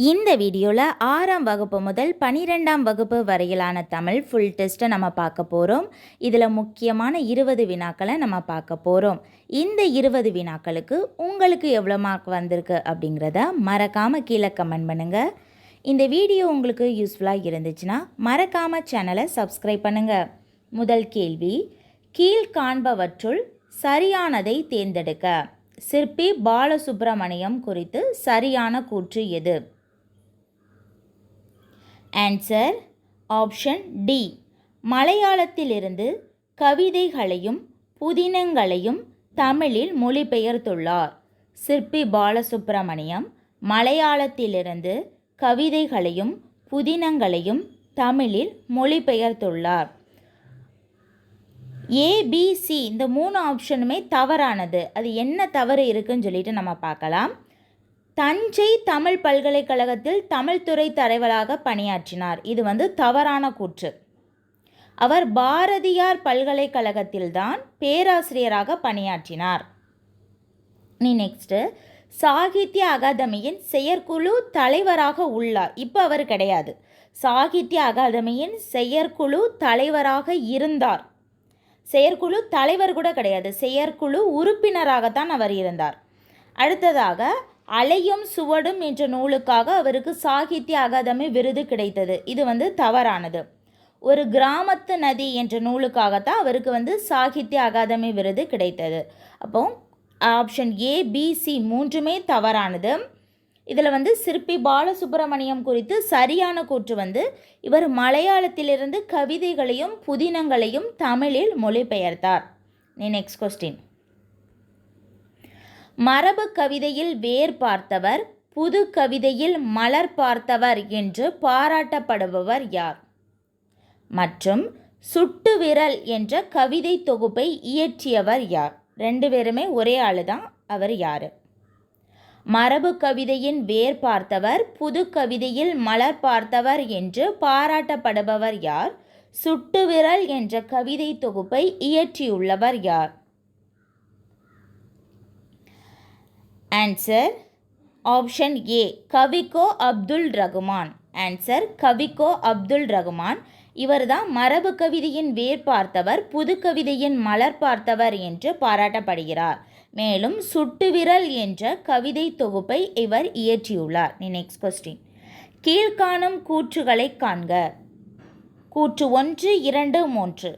இந்த வீடியோவில் 6ஆம் வகுப்பு முதல் 12ஆம் வகுப்பு வரையிலான தமிழ் ஃபுல் டெஸ்ட்டை நம்ம பார்க்க போகிறோம். இதில் முக்கியமான 20 வினாக்களை நம்ம பார்க்க போகிறோம். இந்த 20 வினாக்களுக்கு உங்களுக்கு எவ்வளோ மார்க் வந்திருக்கு அப்படிங்கிறத மறக்காமல் கீழே கமெண்ட் பண்ணுங்கள். இந்த வீடியோ உங்களுக்கு யூஸ்ஃபுல்லாக இருந்துச்சுன்னா மறக்காமல் சேனலை சப்ஸ்கிரைப் பண்ணுங்கள். முதல் கேள்வி, கீழ்காண்பவற்றுள் சரியானதை தேர்ந்தெடுக்க. சிற்பி பாலசுப்ரமணியம் குறித்து சரியான கூற்று எது? Answer option D. மலையாளத்திலிருந்து கவிதைகளையும் புதினங்களையும் தமிழில் மொழிபெயர்த்துள்ளார். சிற்பி பாலசுப்ரமணியம் மலையாளத்திலிருந்து கவிதைகளையும் புதினங்களையும் தமிழில் மொழிபெயர்த்துள்ளார். ஏபிசி இந்த 3 ஆப்ஷனுமே தவறானது. அது என்ன தவறு இருக்குன்னு சொல்லிட்டு நம்ம பார்க்கலாம். தஞ்சை தமிழ் பல்கலைக்கழகத்தில் தமிழ்துறை தலைவராக பணியாற்றினார். இது தவறான கூற்று. அவர் பாரதியார் பல்கலைக்கழகத்தில்தான் பேராசிரியராக பணியாற்றினார். நெக்ஸ்ட்டு, சாகித்ய அகாதமியின் செயற்குழு தலைவராக உள்ளார். இப்போ அவர் கிடையாது. சாகித்ய அகாதமியின் செயற்குழு தலைவராக இருந்தார். செயற்குழு தலைவர் கூட கிடையாது, செயற்குழு உறுப்பினராகத்தான் அவர் இருந்தார். அடுத்ததாக, அலையும் சுவடும் என்ற நூலுக்காக அவருக்கு சாகித்ய அகாதமி விருது கிடைத்தது. இது தவறானது. ஒரு கிராமத்து நதி என்ற நூலுக்காகத்தான் அவருக்கு சாகித்ய அகாதமி விருது கிடைத்தது. அப்போ ஆப்ஷன் ஏபிசி 3மே தவறானது. இதில் சிற்பி பாலசுப்ரமணியம் குறித்து சரியான கூற்று இவர் மலையாளத்திலிருந்து கவிதைகளையும் புதினங்களையும் தமிழில் மொழிபெயர்த்தார். நெக்ஸ்ட் கொஸ்டின், மரபு கவிதையில் வேர் பார்த்தவர், புது கவிதையில் மலர் பார்த்தவர் என்று பாராட்டப்படுபவர் யார்? மற்றும் சுட்டு விரல் என்ற கவிதை தொகுப்பை இயற்றியவர் யார்? 2 பேருமே ஒரே ஆளு தான். அவர் யார்? மரபு கவிதையின் வேர் பார்த்தவர், புது கவிதையில் மலர் பார்த்தவர் என்று பாராட்டப்படுபவர் யார்? சுட்டு விரல் என்ற கவிதை தொகுப்பை இயற்றியுள்ளவர் யார்? Answer option A, Kavikko Abdul Rahman. Answer Kavikko Abdul Rahman. இவர்தான் மரபு கவிதையின் வேர் பார்த்தவர், புது கவிதையின் மலர் பார்த்தவர் என்று பாராட்டப்படுகிறார். மேலும் சுட்டு விரல் என்ற கவிதை தொகுப்பை இவர் இயற்றியுள்ளார். நெக்ஸ்ட் கொஸ்டின், கீழ்காணும் கூற்றுகளை காண்க. கூற்று 1, 2, 3.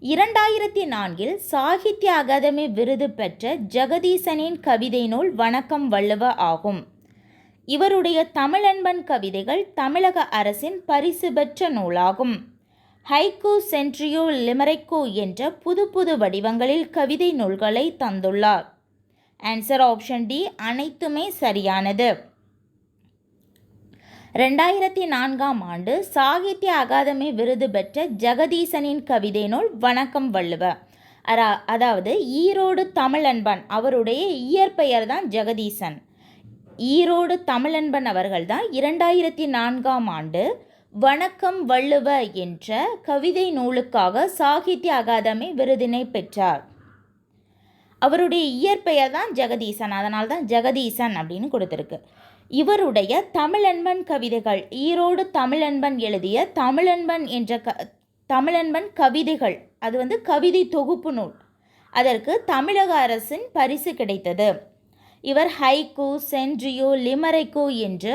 2004 சாகித்ய அகாதமி விருது பெற்ற ஜெகதீசனின் கவிதை நூல் வணக்கம் வள்ளுவ ஆகும். இவருடைய தமிழன்பன் கவிதைகள் தமிழக அரசின் பரிசு பெற்ற நூலாகும். ஹைக்கூ, சென்ட்ரியோ, லிமரைக்கோ என்ற புது வடிவங்களில் கவிதை நூல்களை தந்துள்ளார். ஆன்சர் ஆப்ஷன் டி, அனைத்துமே சரியானது. 2004 சாகித்ய அகாதமி விருது பெற்ற ஜெகதீசனின் கவிதை நூல் வணக்கம் வள்ளுவ. அதாவது ஈரோடு தமிழன்பன் அவருடைய இயற்பெயர் தான் ஜெகதீசன். ஈரோடு தமிழன்பன் அவர்கள் தான் 2004 வணக்கம் வள்ளுவ என்ற கவிதை நூலுக்காக சாகித்ய அகாதமி விருதினை பெற்றார். அவருடைய இயற்பெயர் தான் ஜெகதீசன், அதனால தான் ஜெகதீசன் அப்படின்னு கொடுத்துருக்கு. இவருடைய தமிழன்பன் கவிதைகள், ஈரோடு தமிழன்பன் எழுதிய தமிழன்பன் என்ற தமிழன்பன் கவிதைகள், அது கவிதை தொகுப்பு நூல். அதற்கு தமிழக அரசின் பரிசு கிடைத்தது. இவர் ஹைக்கூ, சென்ட்ரியோ, லிமரைக்கோ என்ற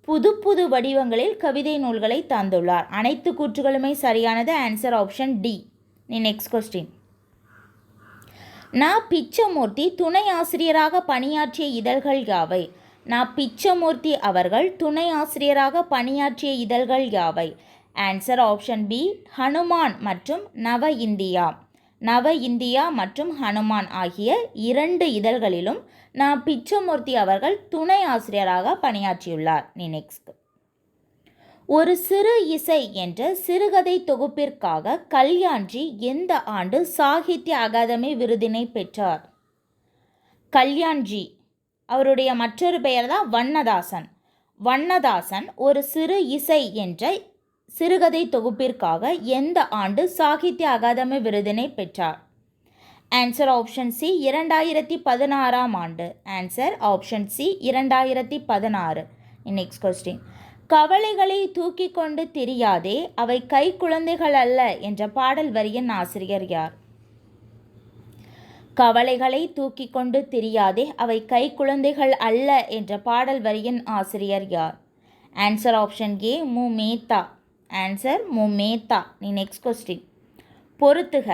புது வடிவங்களில் கவிதை நூல்களை தந்துள்ளார். அனைத்து கூற்றுகளுமே சரியானது. Answer option D. Next question, Pichamurthy துணை ஆசிரியராக பணியாற்றிய இதழ்கள் யாவை? பிச்சமூர்த்தி அவர்கள் துணை ஆசிரியராக பணியாற்றிய இதழ்கள் யாவை? ஆன்சர் ஆப்ஷன் பி, ஹனுமான் மற்றும் நவ இந்தியா. நவ இந்தியா மற்றும் ஹனுமான் ஆகிய 2 இதழ்களிலும் பிச்சமூர்த்தி அவர்கள் துணை ஆசிரியராக பணியாற்றியுள்ளார். நெக்ஸ்ட், ஒரு சிறு இசை என்ற சிறுகதை தொகுப்பிற்காக கல்யாண்ஜி எந்த ஆண்டு சாகித்ய அகாதமி விருதினை பெற்றார்? கல்யாண்ஜி அவருடைய மற்றொரு பெயர் தான் வண்ணதாசன். வண்ணதாசன் ஒரு சிறு இசை என்ற சிறுகதை தொகுப்பிற்காக எந்த ஆண்டு சாகித்ய அகாதமி விருதினை பெற்றார்? ஆன்சர் ஆப்ஷன் சி, 2016 ஆண்டு. Answer option C, 2016. Next question. கவலைகளை தூக்கி கொண்டு திரியாதே அவை கை குழந்தைகள் அல்ல என்ற பாடல் வரியின் ஆசிரியர் யார்? கவலைகளை தூக்கி கொண்டு திரியாதே அவை கை குழந்தைகள் அல்ல என்ற பாடல் வரியின் ஆசிரியர் யார்? ஆன்சர் ஆப்ஷன் ஏ மு மேத்தா. ஆன்சர் மு மேத்தா. Next question. பொறுத்துக.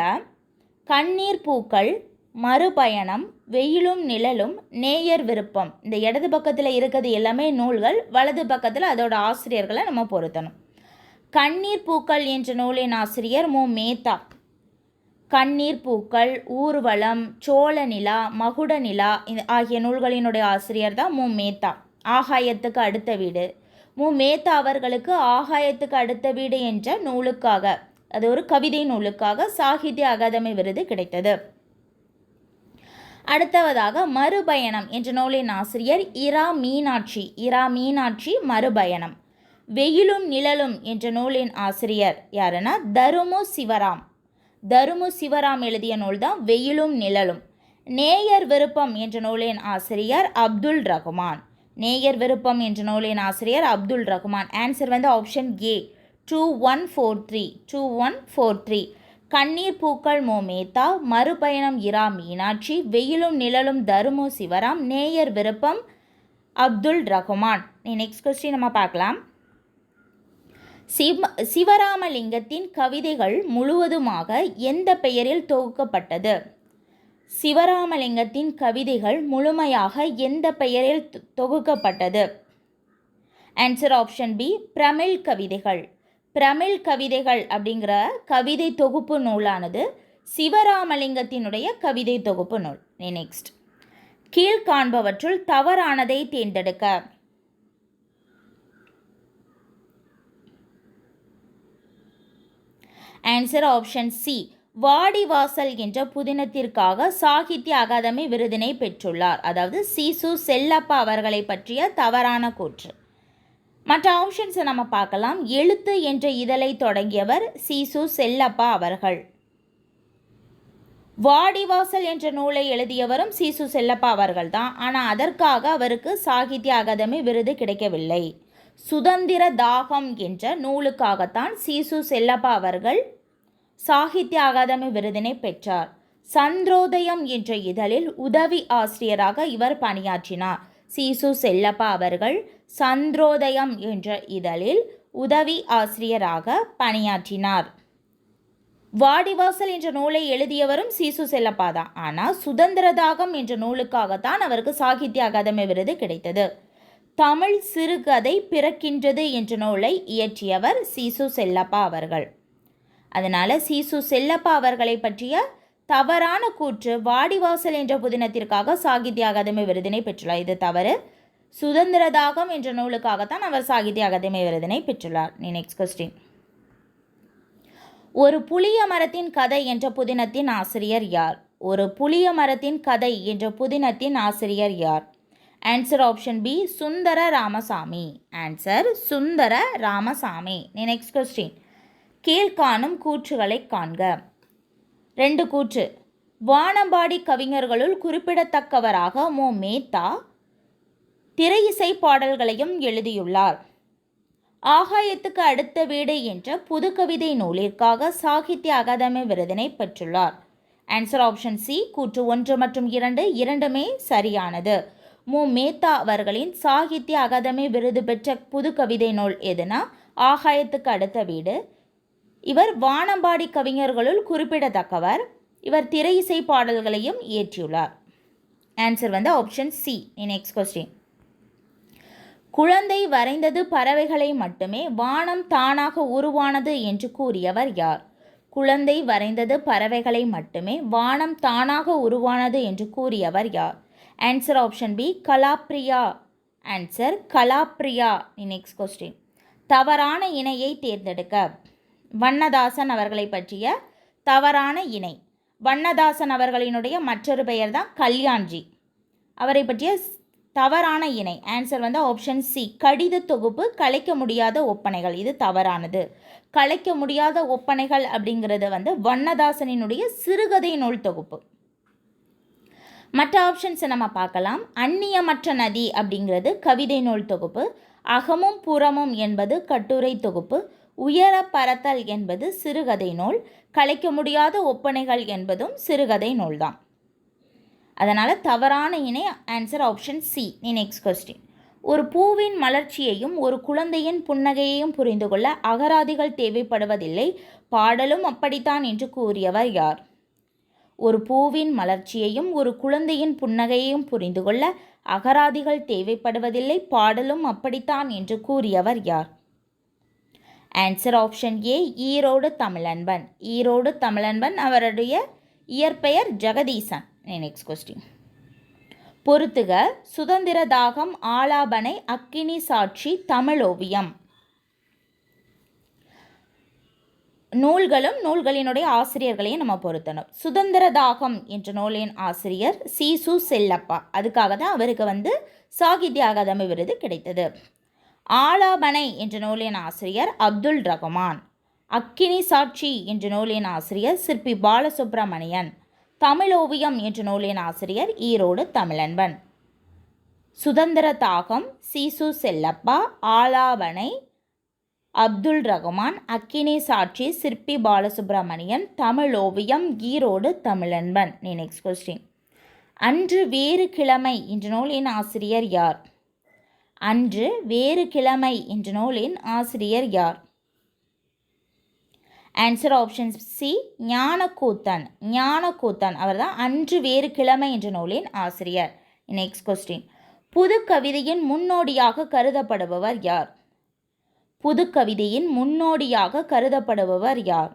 கண்ணீர் பூக்கள், மறுபயணம், வெயிலும் நிழலும், நேயர் விருப்பம். இந்த இடது பக்கத்தில் இருக்கிறது எல்லாமே நூல்கள், வலது பக்கத்தில் அதோட ஆசிரியர்களை நம்ம பொருத்தணும். கண்ணீர் பூக்கள் என்ற நூலின் ஆசிரியர் மு மேத்தா. கண்ணீர் பூக்கள், ஊர்வலம், சோழ நிலா, மகுட நிலா ஆகிய நூல்களினுடைய ஆசிரியர் தான் மு மேத்தா. ஆகாயத்துக்கு அடுத்த வீடு. மு மேத்தா அவர்களுக்கு ஆகாயத்துக்கு அடுத்த வீடு என்ற நூலுக்காக, அது ஒரு கவிதை நூலுக்காக சாகித்ய அகாதமி விருது கிடைத்தது. அடுத்ததாக மறுபயணம் என்ற நூலின் ஆசிரியர் இரா மீனாட்சி. இரா மீனாட்சி மறுபயணம். வெயிலும் நிழலும் என்ற நூலின் ஆசிரியர் யாருன்னா தருமு சிவராம். தருமு சிவராம் எழுதிய நூல் தான் வெயிலும் நிழலும். நேயர் விருப்பம் என்ற நூலின் ஆசிரியர் அப்துல் ரகுமான். நேயர் விருப்பம் என்ற நூலின் ஆசிரியர் அப்துல் ரகுமான். ஆன்சர் வந்து ஆப்ஷன் ஏ 2143. 2143. கண்ணீர் பூக்கள் மு மேத்தா, மறுபயணம் இரா மீனாட்சி, வெயிலும் நிழலும் தருமு சிவராம், நேயர் விருப்பம் அப்துல் ரகுமான். நெக்ஸ்ட் கொஸ்டின் நம்ம பார்க்கலாம். சிவராமலிங்கத்தின் கவிதைகள் முழுவதுமாக எந்த பெயரில் தொகுக்கப்பட்டது? சிவராமலிங்கத்தின் கவிதைகள் முழுமையாக எந்த பெயரில் தொகுக்கப்பட்டது? ஆன்சர் ஆப்ஷன் பி பிரமிழ் கவிதைகள். பிரமிழ் கவிதைகள் அப்படிங்கிற கவிதை தொகுப்பு நூலானது சிவராமலிங்கத்தினுடைய கவிதை தொகுப்பு நூல். நெக்ஸ்ட். கீழ்காண்பவற்றுள் தவறானதை தேர்ந்தெடுக்க. ஆன்சர் ஆப்ஷன் சி வாடிவாசல் என்ற புதினத்திற்காக சாகித்ய அகாதமி விருதினை பெற்றுள்ளார். அதாவது சீசு செல்லப்பா அவர்களை பற்றிய தவறான கூற்று. மற்ற ஆப்ஷன்ஸை நம்ம பார்க்கலாம். எழுத்து என்ற இதழை தொடங்கியவர் சீசு செல்லப்பா அவர்கள். வாடிவாசல் என்ற நூலை எழுதியவரும் சீசு செல்லப்பா அவர்கள் தான். ஆனால் அதற்காக அவருக்கு சாகித்ய அகாதமி விருது கிடைக்கவில்லை. சுதந்திர தாகம் என்ற நூலுக்காகத்தான் சீசு செல்லப்பா அவர்கள் சாகித்ய அகாதமி விருதினை பெற்றார். சந்திரோதயம் என்ற இதழில் உதவி ஆசிரியராக இவர் பணியாற்றினார். சீசு செல்லப்பா அவர்கள் சந்திரோதயம் என்ற இதழில் உதவி ஆசிரியராக பணியாற்றினார். வாடிவாசல் என்ற நூலை எழுதியவரும் சீசு செல்லப்பா தான். ஆனால் சுதந்திர தாகம் என்ற நூலுக்காகத்தான் அவருக்கு சாகித்ய அகாதமி விருது கிடைத்தது. தமிழ் சிறுகதை பிறக்கின்றது என்ற நூலை இயற்றியவர் சீசு செல்லப்பா அவர்கள். அதனால் சீசு செல்லப்பா அவர்களை பற்றிய தவறான கூற்று வாடிவாசல் என்ற புதினத்திற்காக சாகித்ய அகாதமி விருதினை பெற்றுள்ளார். இது தவறு. சுதந்திர தாகம் என்ற நூலுக்காகத்தான் அவர் சாகித்ய அகாதமி விருதினை பெற்றுள்ளார். Next question. ஒரு புளிய மரத்தின் கதை என்ற புதினத்தின் ஆசிரியர் யார்? ஒரு புளிய மரத்தின் கதை என்ற புதினத்தின் ஆசிரியர் யார்? Answer option B Sundara Ramasamy. Answer Sundara Ramasamy. Next question. கீழ்காணும் கூற்றுகளை காண்க. 2 கூற்று. வானம்பாடி கவிஞர்களுள் குறிப்பிடத்தக்கவராக மு மேத்தா திரை இசை பாடல்களையும் எழுதியுள்ளார். ஆகாயத்துக்கு அடுத்த வீடு என்ற புதுக்கவிதை நூலிற்காக சாகித்ய அகாதமி விருதினை பெற்றுள்ளார். ஆன்சர் ஆப்ஷன் சி கூற்று 1 மற்றும் 2 இரண்டுமே சரியானது. மு மேத்தா அவர்களின் சாகித்ய அகாதமி விருது பெற்ற புதுக்கவிதை நூல் எதுனா ஆகாயத்துக்கு அடுத்த வீடு. இவர் வானம்பாடி கவிஞர்களுள் குறிப்பிடத்தக்கவர். இவர் திரை இசை பாடல்களையும் இயற்றியுள்ளார். ஆன்சர் வந்து ஆப்ஷன் சி. Next question. குழந்தை வரைந்தது பறவைகளை மட்டுமே, வானம் தானாக உருவானது என்று கூறியவர் யார்? குழந்தை வரைந்தது பறவைகளை மட்டுமே, வானம் தானாக உருவானது என்று கூறியவர் யார்? Answer option B Kalapriya. Answer Kalapriya. Next question. தவறான இணையை தேர்ந்தெடுக்க. வண்ணதாசன் அவர்களை பற்றிய தவறான இணை. வண்ணதாசன் அவர்களினுடைய மற்றொரு பெயர் தான் கல்யாண்ஜி. அவரை பற்றிய தவறான இணை. ஆன்சர் வந்து ஆப்ஷன் சி கடித தொகுப்பு கலைக்க முடியாத ஒப்பனைகள். இது தவறானது. கலைக்க முடியாத ஒப்பனைகள் அப்படிங்கிறது வந்து வண்ணதாசனினுடைய சிறுகதை நூல் தொகுப்பு. மற்ற ஆப்ஷன்ஸை நம்ம பார்க்கலாம். அந்நியமற்ற நதி அப்படிங்கிறது கவிதை நூல் தொகுப்பு. அகமும் புறமும் என்பது கட்டுரை தொகுப்பு. உயர பறத்தல் என்பது சிறுகதை நூல். கலைக்க முடியாத ஒப்பனைகள் என்பதும் சிறுகதை நூல்தான். அதனால் தவறான இணை answer option C. Next question. ஒரு பூவின் மலர்ச்சியையும் ஒரு குழந்தையின் புன்னகையையும் புரிந்து கொள்ள அகராதிகள் தேவைப்படுவதில்லை, பாடலும் அப்படித்தான் என்று கூறியவர் யார்? ஒரு பூவின் மலர்ச்சியையும் ஒரு குழந்தையின் புன்னகையையும் புரிந்து கொள்ள அகராதிகள் தேவைப்படுவதில்லை, பாடலும் அப்படித்தான் என்று கூறியவர் யார்? ஆன்சர் ஆப்ஷன் ஏ, ஈரோடு தமிழன்பன். ஈரோடு தமிழன்பன், அவருடைய இயற்பெயர் ஜெகதீசன். Next question. பொறுத்துக. சுதந்திர தாகம், ஆலாபனை, அக்கினி சாட்சி, தமிழோவியம். நூல்களும் நூல்களினுடைய ஆசிரியர்களையும் நம்ம பொருத்தணும். சுதந்திர தாகம் என்ற நூலின் ஆசிரியர் சீசு செல்லப்பா. அதுக்காக தான் அவருக்கு சாகித்ய அகாதமி விருது கிடைத்தது. ஆலாபனை என்ற நூலின் ஆசிரியர் அப்துல் ரகுமான். அக்கினி சாட்சி என்ற நூலின் ஆசிரியர் சிற்பி பாலசுப்ரமணியன். தமிழோவியம் என்ற நூலின் ஆசிரியர் ஈரோடு தமிழன்பன். சுதந்திர தாகம் சீசு செல்லப்பா, ஆலாபனை அப்துல் ரகுமான், அக்கினி சாட்சி சிற்பி பாலசுப்ரமணியன், தமிழோவியம் ஈரோடு தமிழன்பன். Next question. அன்று வேறு கிழமை என்ற நூலின் ஆசிரியர் யார்? அன்று வேறு கிழமை என்ற நூலின் ஆசிரியர் யார்? Answer option C, Gnanakoothan. Gnanakoothan அவர்தான் அன்று வேறு கிழமை என்ற நூலின் ஆசிரியர். Next question. புது கவிதையின் முன்னோடியாக கருதப்படுபவர் யார்? புது கவிதையின் முன்னோடியாக கருதப்படுபவர் யார்?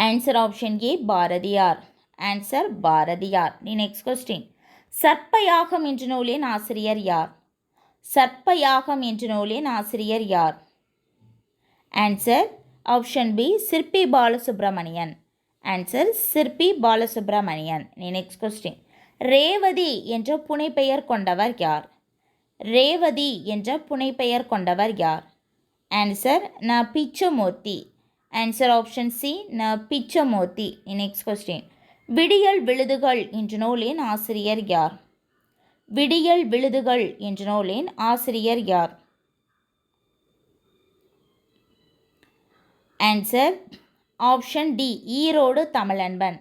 Answer option A, Bharathiyar. Answer Bharathiyar. Next question. Sarpayagam என்ற நூலின் ஆசிரியர் யார்? சர்ப்பயாகம் என்ற நூலின் ஆசிரியர் யார்? ஆன்சர் ஆப்ஷன் பி, சிற்பி பாலசுப்ரமணியன். ஆன்சர் சிற்பி பாலசுப்ரமணியன். Next question. ரேவதி என்ற புனைப்பெயர் கொண்டவர் யார்? ரேவதி என்ற புனைப்பெயர் கொண்டவர் யார்? ஆன்சர் ந பிச்சமூர்த்தி. ஆன்சர் ஆப்ஷன் சி, ந பிச்சமூர்த்தி. Next question. விடியல் விழுதுகள் என்ற நூலின் ஆசிரியர் யார்? விடியல் விழுதுகள் என்ற நூலின் ஆசிரியர் யார்? Answer option D, Erode Tamilanban.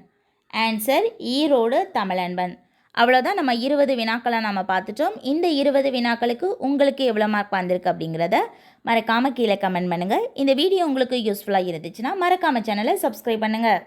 Answer Erode Tamilanban. அவ்வளோதான், நம்ம 20 வினாக்களை நம்ம பார்த்துட்டோம். இந்த 20 வினாக்களுக்கு உங்களுக்கு எவ்வளோ மார்க் வந்திருக்கு அப்படிங்கிறத மறக்காமல் கீழே கமெண்ட் பண்ணுங்கள். இந்த வீடியோ உங்களுக்கு யூஸ்ஃபுல்லாக இருந்துச்சுன்னா மறக்காமல் சேனலை சப்ஸ்கிரைப் பண்ணுங்கள்.